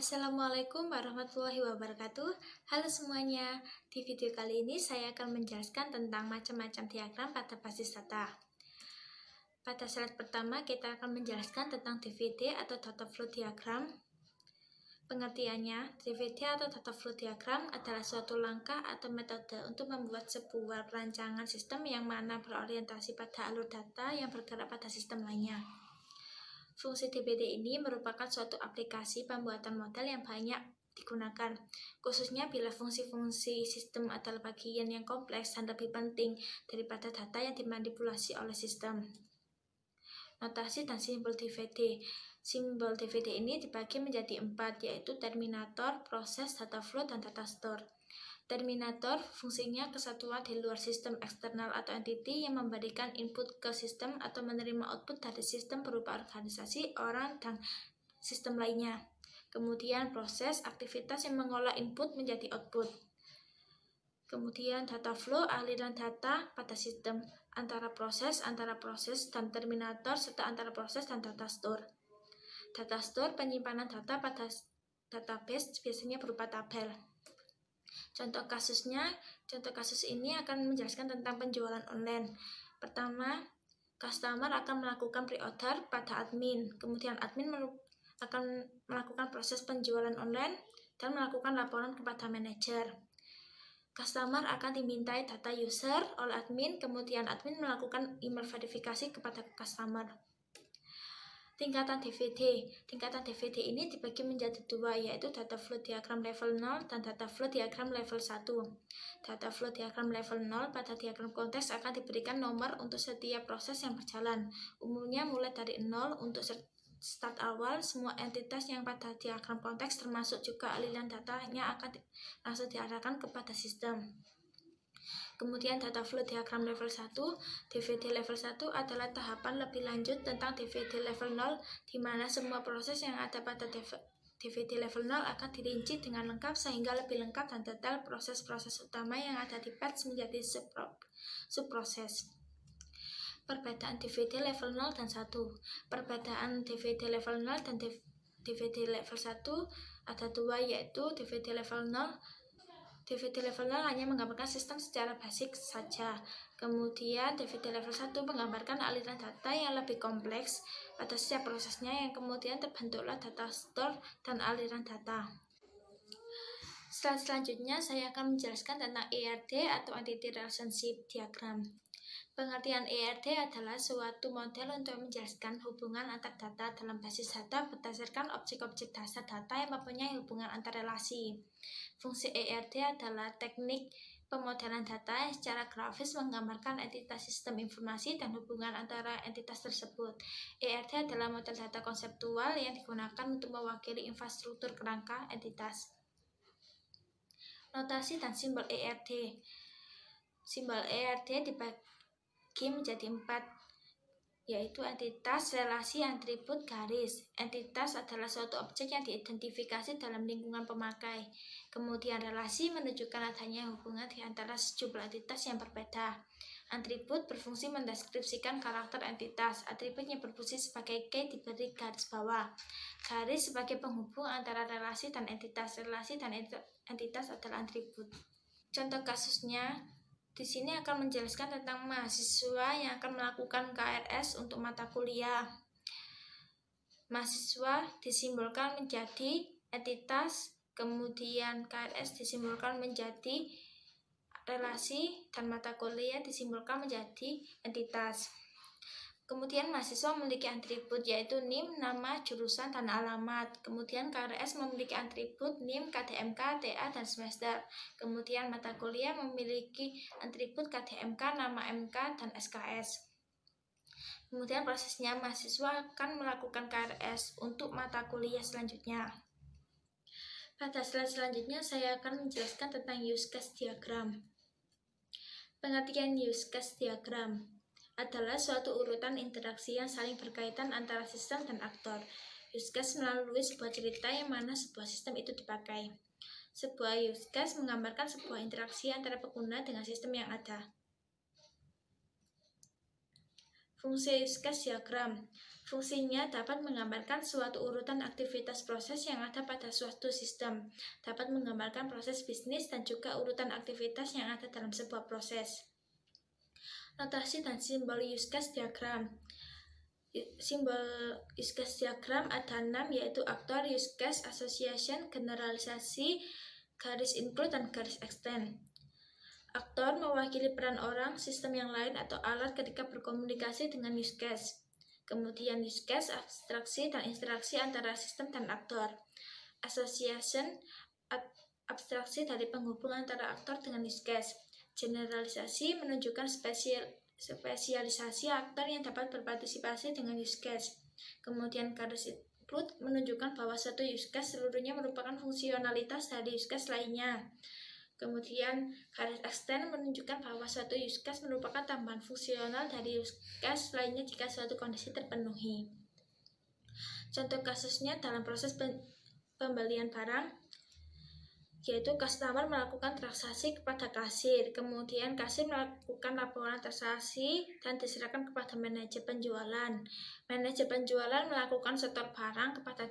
Assalamualaikum warahmatullahi wabarakatuh. Halo semuanya, di video kali ini saya akan menjelaskan tentang macam-macam diagram pada basis data. Pada slide pertama kita akan menjelaskan tentang DVD atau data flow diagram. Pengertiannya, DVD atau data flow diagram adalah suatu langkah atau metode untuk membuat sebuah rancangan sistem yang mana berorientasi pada alur data yang bergerak pada sistem lainnya. Fungsi DVD ini merupakan suatu aplikasi pembuatan model yang banyak digunakan, khususnya bila fungsi-fungsi sistem adalah bagian yang kompleks dan lebih penting daripada data yang dimanipulasi oleh sistem. Notasi dan simbol DVD. Simbol DVD ini dibagi menjadi 4, yaitu terminator, proses, data flow, dan data store. Terminator fungsinya kesatuan di luar sistem eksternal atau entity yang memberikan input ke sistem atau menerima output dari sistem berupa organisasi, orang, dan sistem lainnya. Kemudian proses, aktivitas yang mengolah input menjadi output. Kemudian data flow, aliran data pada sistem antara proses dan terminator, serta antara proses dan data store. Data store, penyimpanan data pada database biasanya berupa tabel. Contoh kasus ini akan menjelaskan tentang penjualan online. Pertama, customer akan melakukan pre-order pada admin. Kemudian admin akan melakukan proses penjualan online dan melakukan laporan kepada manajer. Customer akan dimintai data user oleh admin, kemudian admin melakukan email verifikasi kepada customer. Tingkatan DVD. Tingkatan DVD ini dibagi menjadi 2, yaitu data flow diagram level 0 dan data flow diagram level 1. Data flow diagram level 0 pada diagram konteks akan diberikan nomor untuk setiap proses yang berjalan. Umumnya mulai dari 0 untuk start awal, semua entitas yang pada diagram konteks termasuk juga aliran datanya akan langsung diarahkan kepada sistem. Kemudian data flow diagram level 1, DVD level 1 adalah tahapan lebih lanjut tentang DVD level 0, di mana semua proses yang ada pada DVD level 0 akan dirinci dengan lengkap sehingga lebih lengkap dan detail proses-proses utama yang ada di batch menjadi subproses. Perbedaan DVD level 0 dan 1. Perbedaan DVD level 0 dan DVD level 1 ada 2, yaitu DVD level 0. DVD level 0 hanya menggambarkan sistem secara basic saja. Kemudian DVD level 1 menggambarkan aliran data yang lebih kompleks pada setiap prosesnya yang kemudian terbentuklah data store dan aliran data. Selanjutnya saya akan menjelaskan tentang ERD atau Entity Relationship Diagram. Pengertian ERD adalah suatu model untuk menjelaskan hubungan antar data dalam basis data berdasarkan objek-objek dasar data yang mempunyai hubungan antar relasi. Fungsi ERD adalah teknik pemodelan data yang secara grafis menggambarkan entitas sistem informasi dan hubungan antara entitas tersebut. ERD adalah model data konseptual yang digunakan untuk mewakili infrastruktur kerangka entitas. Notasi dan simbol ERD. Simbol ERD dibagi menjadi 4, yaitu entitas, relasi, atribut, garis. Entitas adalah suatu objek yang diidentifikasi dalam lingkungan pemakai. Kemudian relasi menunjukkan adanya hubungan di antara sejumlah entitas yang berbeda. Atribut berfungsi mendeskripsikan karakter entitas. Atribut yang berfungsi sebagai key diberi garis bawah. Garis sebagai penghubung antara relasi dan entitas. Relasi dan entitas adalah atribut. Contoh kasusnya di sini akan menjelaskan tentang mahasiswa yang akan melakukan KRS untuk mata kuliah. Mahasiswa disimbolkan menjadi entitas, kemudian KRS disimbolkan menjadi relasi, dan mata kuliah disimbolkan menjadi entitas. Kemudian mahasiswa memiliki atribut yaitu NIM, nama, jurusan, dan alamat. Kemudian KRS memiliki atribut NIM, KDMK, TA, dan semester. Kemudian mata kuliah memiliki atribut KDMK, nama MK, dan SKS. Kemudian prosesnya mahasiswa akan melakukan KRS untuk mata kuliah selanjutnya. Pada slide selanjutnya saya akan menjelaskan tentang use case diagram. Pengertian use case diagram adalah suatu urutan interaksi yang saling berkaitan antara sistem dan aktor. Use case melalui sebuah cerita yang mana sebuah sistem itu dipakai. Sebuah use case menggambarkan sebuah interaksi antara pengguna dengan sistem yang ada. Fungsi use case diagram. Fungsinya dapat menggambarkan suatu urutan aktivitas proses yang ada pada suatu sistem, dapat menggambarkan proses bisnis dan juga urutan aktivitas yang ada dalam sebuah proses. Notasi dan simbol use case diagram. Simbol use case diagram ada 6, yaitu aktor, use case, association, generalisasi, garis include, dan garis extend. Aktor mewakili peran orang, sistem yang lain, atau alat ketika berkomunikasi dengan use case. Kemudian use case, abstraksi, dan interaksi antara sistem dan aktor. Association, abstraksi dari penghubung antara aktor dengan use case. Generalisasi menunjukkan spesialisasi aktor yang dapat berpartisipasi dengan use case. Kemudian garis include menunjukkan bahwa satu use case seluruhnya merupakan fungsionalitas dari use case lainnya. Kemudian garis extend menunjukkan bahwa suatu use case merupakan tambahan fungsional dari use case lainnya jika suatu kondisi terpenuhi. Contoh kasusnya dalam proses pembelian barang, yaitu customer melakukan transaksi kepada kasir, kemudian kasir melakukan laporan transaksi dan diserahkan kepada manajer penjualan. Manajer penjualan melakukan setor barang kepada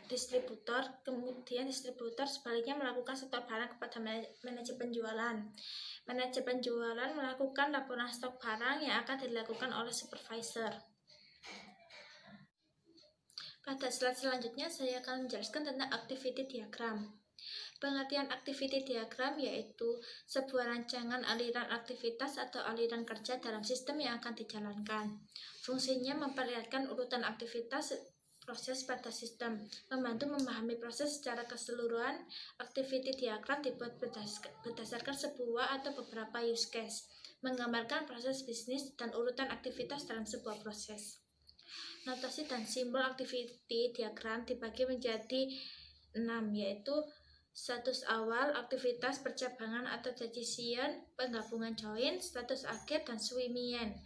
distributor, kemudian distributor sebaliknya melakukan setor barang kepada manajer penjualan. Manajer penjualan melakukan laporan stok barang yang akan dilakukan oleh supervisor. Pada slide selanjutnya saya akan menjelaskan tentang activity diagram. Pengertian activity diagram yaitu sebuah rancangan aliran aktivitas atau aliran kerja dalam sistem yang akan dijalankan. Fungsinya memperlihatkan urutan aktivitas proses pada sistem, membantu memahami proses secara keseluruhan. Activity diagram dibuat berdasarkan sebuah atau beberapa use case, menggambarkan proses bisnis dan urutan aktivitas dalam sebuah proses. Notasi dan simbol activity diagram dibagi menjadi 6, yaitu status awal, aktivitas, percabangan atau decision, penggabungan join, status akhir, dan swimian.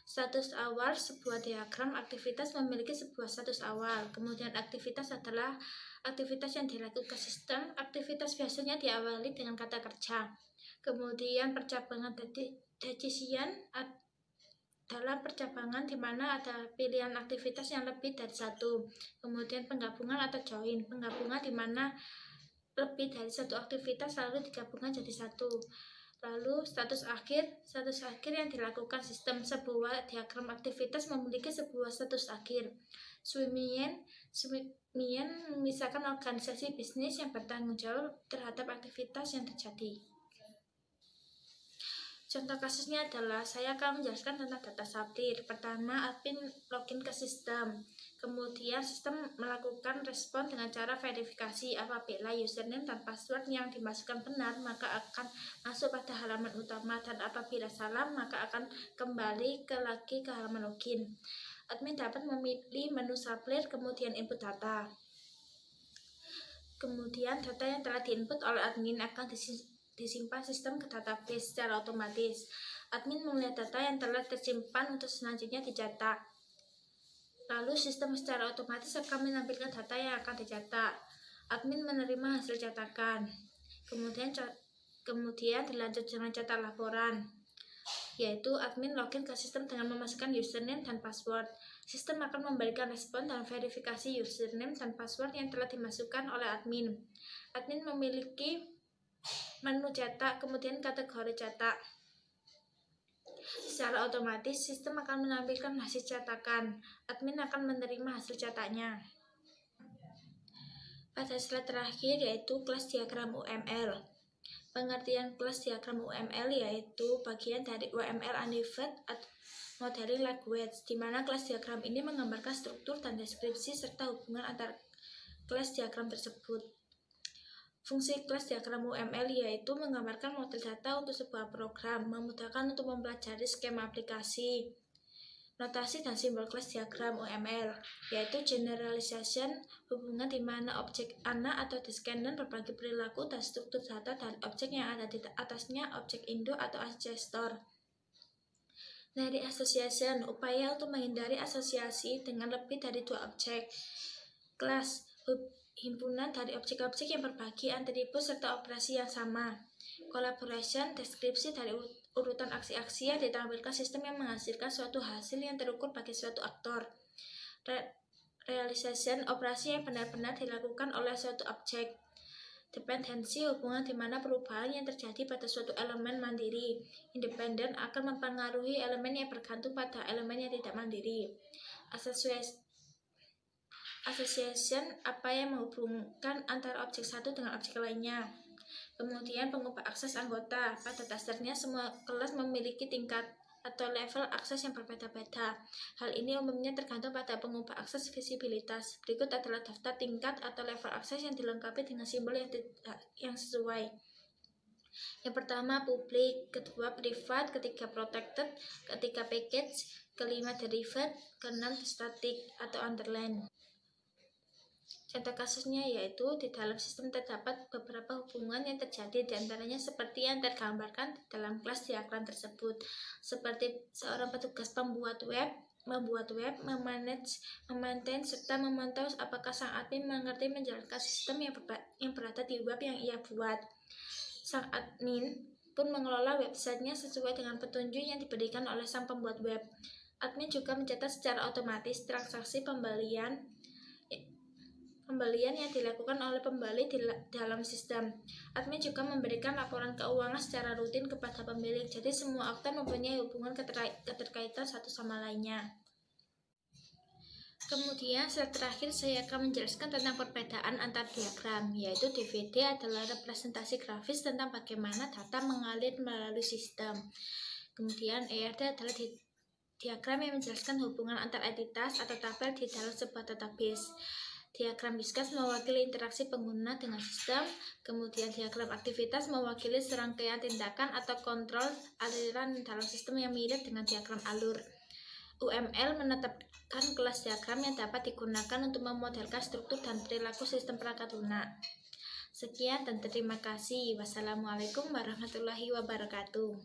Status awal, sebuah diagram aktivitas memiliki sebuah status awal. Kemudian aktivitas adalah aktivitas yang dilakukan sistem. Aktivitas biasanya diawali dengan kata kerja. Kemudian percabangan decision adalah percabangan di mana ada pilihan aktivitas yang lebih dari satu. Kemudian penggabungan atau join, penggabungan di mana lebih dari satu aktivitas lalu digabungkan jadi satu. Lalu status akhir yang dilakukan sistem. Sebuah diagram aktivitas memiliki sebuah status akhir. Swimian memisahkan organisasi bisnis yang bertanggung jawab terhadap aktivitas yang terjadi. Contoh kasusnya adalah saya akan menjelaskan tentang data sortir. Pertama, admin login ke sistem. Kemudian sistem melakukan respon dengan cara verifikasi. Apabila username dan password yang dimasukkan benar, maka akan masuk pada halaman utama, dan apabila salah, maka akan kembali lagi ke halaman login. Admin dapat memilih menu saplir, kemudian input data. Kemudian data yang telah diinput oleh admin akan disimpan sistem ke database secara otomatis. Admin melihat data yang telah tersimpan untuk selanjutnya dicetak. Lalu sistem secara otomatis akan menampilkan data yang akan dicetak. Admin menerima hasil cetakan. Kemudian dilanjut dengan cetak laporan, yaitu admin login ke sistem dengan memasukkan username dan password. Sistem akan memberikan respon dan verifikasi username dan password yang telah dimasukkan oleh admin. Admin memiliki menu cetak, kemudian kategori cetak. Secara otomatis, sistem akan menampilkan hasil cetakan. Admin akan menerima hasil cetaknya. Pada slide terakhir yaitu kelas diagram UML. Pengertian kelas diagram UML yaitu bagian dari UML Unified Modeling Language, di mana kelas diagram ini menggambarkan struktur dan deskripsi serta hubungan antar kelas diagram tersebut. Fungsi kelas diagram UML yaitu menggambarkan model data untuk sebuah program, memudahkan untuk mempelajari skema aplikasi. Notasi dan simbol kelas diagram UML yaitu generalization, hubungan di mana objek anak atau descendant berbagi perilaku dan struktur data dari objek yang ada di atasnya, objek induk atau ancestor. Dari association, upaya untuk menghindari asosiasi dengan lebih dari dua objek. Kelas, himpunan dari objek-objek yang berbagi atribut serta operasi yang sama. Collaboration, deskripsi dari urutan aksi-aksi yang ditampilkan sistem yang menghasilkan suatu hasil yang terukur bagi suatu aktor. Realization operasi yang benar-benar dilakukan oleh suatu objek. Dependensi hubungan di mana perubahan yang terjadi pada suatu elemen mandiri, independen akan mempengaruhi elemen yang bergantung pada elemen yang tidak mandiri. Association apa yang menghubungkan antara objek satu dengan objek lainnya. Kemudian pengubah akses anggota. Pada dasarnya semua kelas memiliki tingkat atau level akses yang berbeda-beda. Hal ini umumnya tergantung pada pengubah akses visibilitas. Berikut adalah daftar tingkat atau level akses yang dilengkapi dengan simbol yang sesuai. Yang pertama public, kedua private, ketiga protected, ketiga package, kelima derived, keenam static atau underline. Contoh kasusnya yaitu di dalam sistem terdapat beberapa hubungan yang terjadi diantaranya seperti yang tergambarkan di dalam kelas diagram tersebut, seperti seorang petugas membuat web, memaintain, serta memantau apakah sang admin mengerti menjalankan sistem yang berada di web yang ia buat. Sang admin pun mengelola websitenya sesuai dengan petunjuk yang diberikan oleh sang pembuat web. Admin juga mencatat secara otomatis transaksi pembelian yang dilakukan oleh pembeli di dalam sistem. Admin juga memberikan laporan keuangan secara rutin kepada pemilik. Jadi semua aktor mempunyai hubungan keterkaitan satu sama lainnya. Kemudian slide terakhir saya akan menjelaskan tentang perbedaan antar diagram, yaitu DVD adalah representasi grafis tentang bagaimana data mengalir melalui sistem. Kemudian ERD adalah diagram yang menjelaskan hubungan antar entitas atau tabel di dalam sebuah database. Diagram Wishgraph mewakili interaksi pengguna dengan sistem, kemudian diagram aktivitas mewakili serangkaian tindakan atau kontrol aliran dalam sistem yang mirip dengan diagram alur. UML menetapkan kelas diagram yang dapat digunakan untuk memodelkan struktur dan perilaku sistem perangkat lunak. Sekian dan terima kasih. Wassalamualaikum warahmatullahi wabarakatuh.